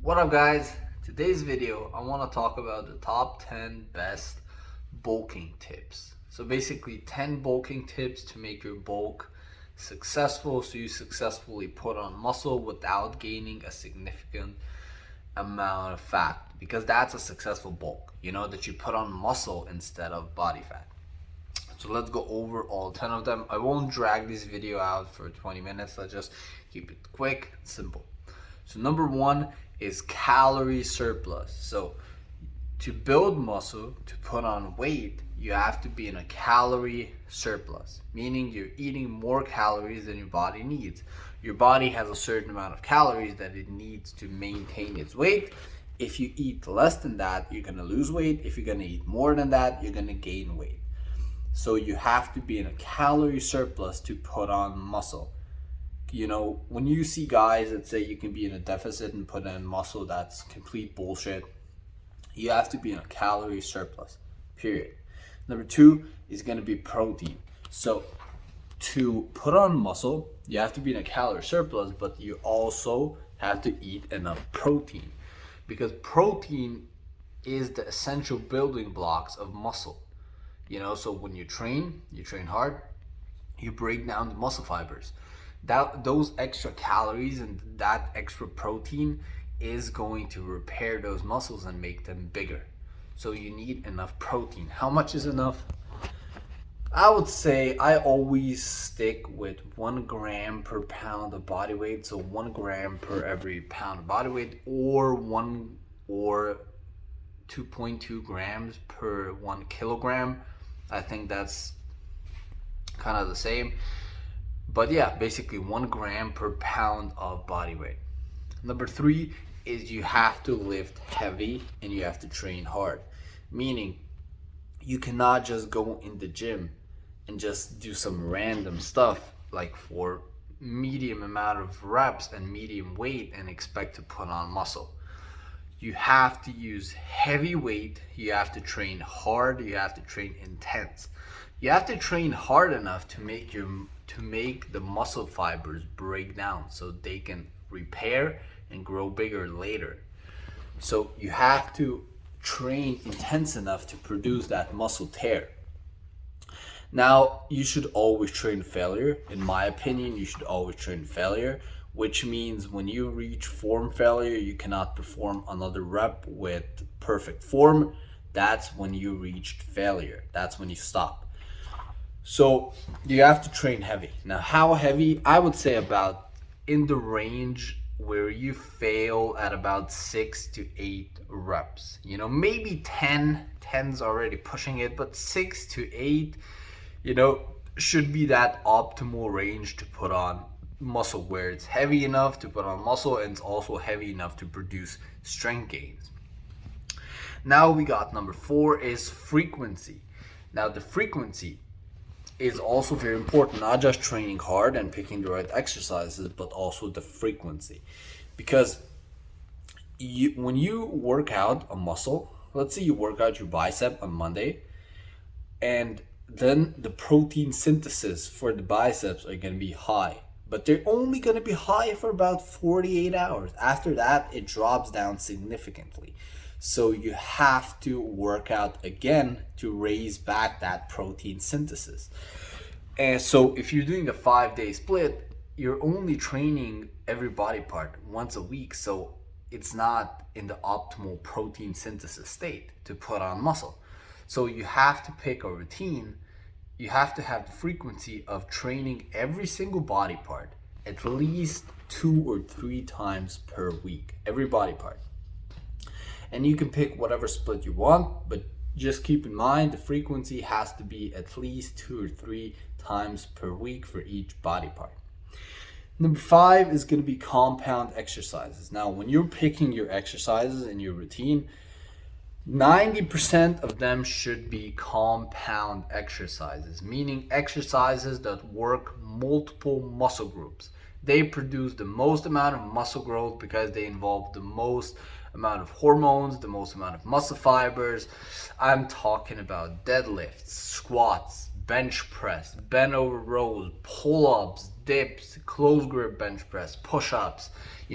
What up guys? Today's video I want to talk about the top 10 best bulking tips. So basically 10 bulking tips to make your bulk successful so you successfully put on muscle without gaining a significant amount of fat, because that's a successful bulk, that you put on muscle instead of body fat. So let's go over all 10 of them. I won't drag this video out for 20 minutes. Let's just keep it quick and simple. So number one is calorie surplus. So to build muscle, to put on weight, you have to be in a calorie surplus, meaning you're eating more calories than your body needs. Your body has a certain amount of calories that it needs to maintain its weight. If you eat less than that, you're gonna lose weight. If you're gonna eat more than that, you're gonna gain weight. So you have to be in a calorie surplus to put on muscle. When you see guys that say you can be in a deficit and put in muscle, that's complete bullshit. You have to be in a calorie surplus, period. Number two is going to be protein. So to put on muscle, you have to be in a calorie surplus, but you also have to eat enough protein, because protein is the essential building blocks of muscle. So when you train hard, you break down the muscle fibers. Those extra calories and that extra protein is going to repair those muscles and make them bigger. So you need enough protein. How much is enough? I would say I always stick with 1 gram per pound of body weight. So 1 gram per every pound of body weight, or 2.2 grams per 1 kilogram. I think that's kind of the same. But yeah, basically 1 gram per pound of body weight. Number three is you have to lift heavy and you have to train hard. Meaning you cannot just go in the gym and just do some random stuff like for medium amount of reps and medium weight and expect to put on muscle. You have to use heavy weight, you have to train hard, you have to train intense. You have to train hard enough to make the muscle fibers break down so they can repair and grow bigger later. So you have to train intense enough to produce that muscle tear. Now, you should always train failure. In my opinion, you should always train failure, which means when you reach form failure, you cannot perform another rep with perfect form. That's when you reached failure. That's when you stop. So you have to train heavy. Now, how heavy? I would say about in the range where you fail at about 6 to 8 reps. Maybe 10's already pushing it, but 6 to 8, should be that optimal range to put on muscle, where it's heavy enough to put on muscle and it's also heavy enough to produce strength gains. Now we got number 4 is frequency. Now the frequency is also very important, not just training hard and picking the right exercises, but also the frequency. Because when you work out a muscle, let's say you work out your bicep on Monday, and then the protein synthesis for the biceps are going to be high, but they're only going to be high for about 48 hours. After that, it drops down significantly. So you have to work out again to raise back that protein synthesis. And so if you're doing a 5-day split, you're only training every body part once a week. So it's not in the optimal protein synthesis state to put on muscle. So you have to pick a routine. You have to have the frequency of training every single body part at least 2 or 3 times per week, every body part. And you can pick whatever split you want, but just keep in mind the frequency has to be at least 2 or 3 times per week for each body part. Number 5 is going to be compound exercises. Now, when you're picking your exercises and your routine, 90% of them should be compound exercises, meaning exercises that work multiple muscle groups. They produce the most amount of muscle growth because they involve the most amount of hormones, the most amount of muscle fibers. I'm talking about deadlifts, squats, bench press, bent over rows, pull-ups, dips, close grip bench press, push-ups,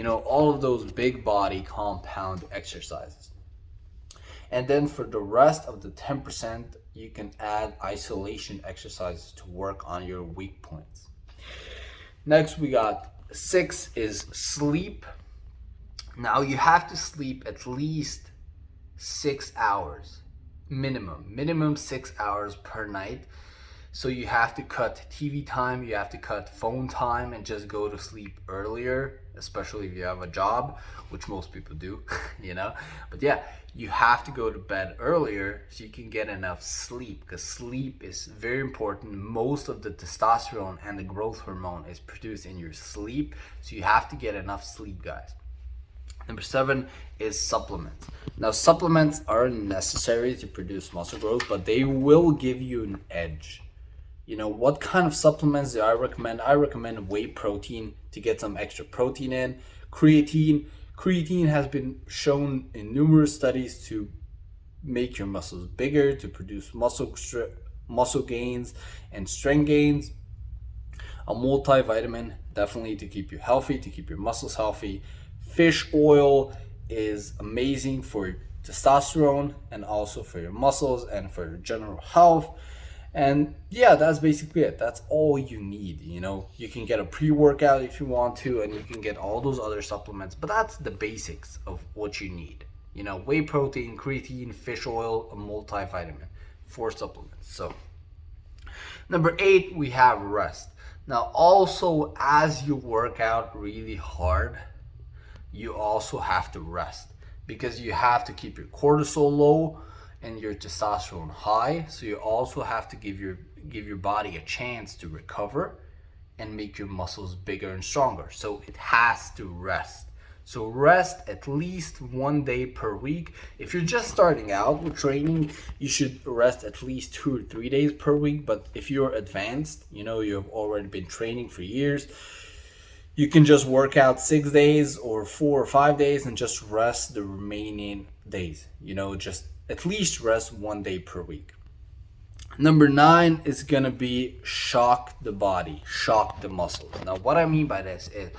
all of those big body compound exercises. And then for the rest of the 10%, you can add isolation exercises to work on your weak points. Next, we got 6 is sleep. Now you have to sleep at least 6 hours minimum 6 hours per night. So you have to cut TV time, you have to cut phone time, and just go to sleep earlier, especially if you have a job, which most people do, But yeah, you have to go to bed earlier so you can get enough sleep, because sleep is very important. Most of the testosterone and the growth hormone is produced in your sleep, so you have to get enough sleep, guys. Number 7 is supplements. Now, supplements are necessary to produce muscle growth, but they will give you an edge. What kind of supplements do I recommend? I recommend whey protein to get some extra protein in. Creatine has been shown in numerous studies to make your muscles bigger, to produce muscle gains and strength gains. A multivitamin, definitely to keep you healthy, to keep your muscles healthy. Fish oil is amazing for testosterone and also for your muscles and for your general health. And yeah, that's basically it. That's all you need. You can get a pre-workout if you want to, and you can get all those other supplements, but that's the basics of what you need. Whey protein, creatine, fish oil, a multivitamin, 4 supplements. So number 8, we have rest. Now, also, as you work out really hard, you also have to rest, because you have to keep your cortisol low and your testosterone high. So you also have to give your body a chance to recover and make your muscles bigger and stronger. So it has to rest. So rest at least 1 day per week. If you're just starting out with training, you should rest at least 2 or 3 days per week. But if you're advanced, you have already been training for years, you can just work out 6 days or 4 or 5 days and just rest the remaining days. Just at least rest 1 day per week. Number 9 is gonna be shock the body, shock the muscles. Now, what I mean by this is,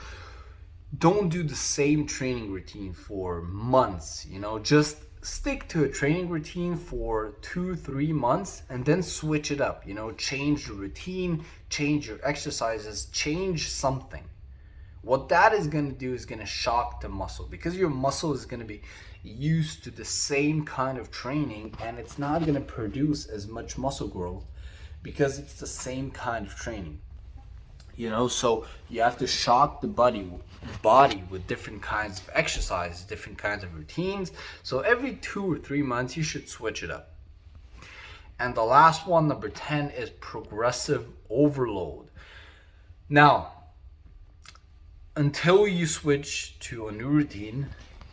don't do the same training routine for months. Just stick to a training routine for 2-3 months and then switch it up. Change your routine, change your exercises, change something. What that is going to do is going to shock the muscle, because your muscle is going to be used to the same kind of training, and it's not going to produce as much muscle growth because it's the same kind of training. So you have to shock the body with different kinds of exercises, different kinds of routines. So every 2 or 3 months, you should switch it up. And the last one, number 10, is progressive overload. Now, until you switch to a new routine,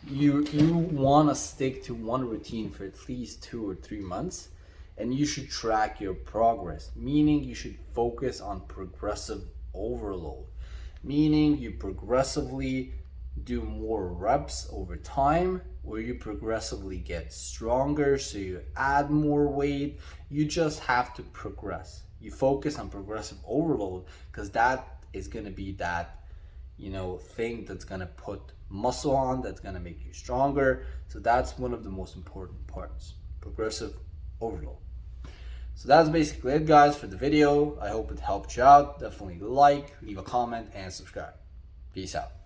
you want to stick to one routine for at least 2 or 3 months, and you should track your progress, meaning you should focus on progressive overload, meaning you progressively do more reps over time, where you progressively get stronger, so you add more weight. You just have to progress. You focus on progressive overload, because that is going to be that thing that's going to put muscle on, that's going to make you stronger. So that's one of the most important parts, progressive overload. So that's basically it, guys, for the video. I hope it helped you out. Definitely leave a comment, and subscribe. Peace out.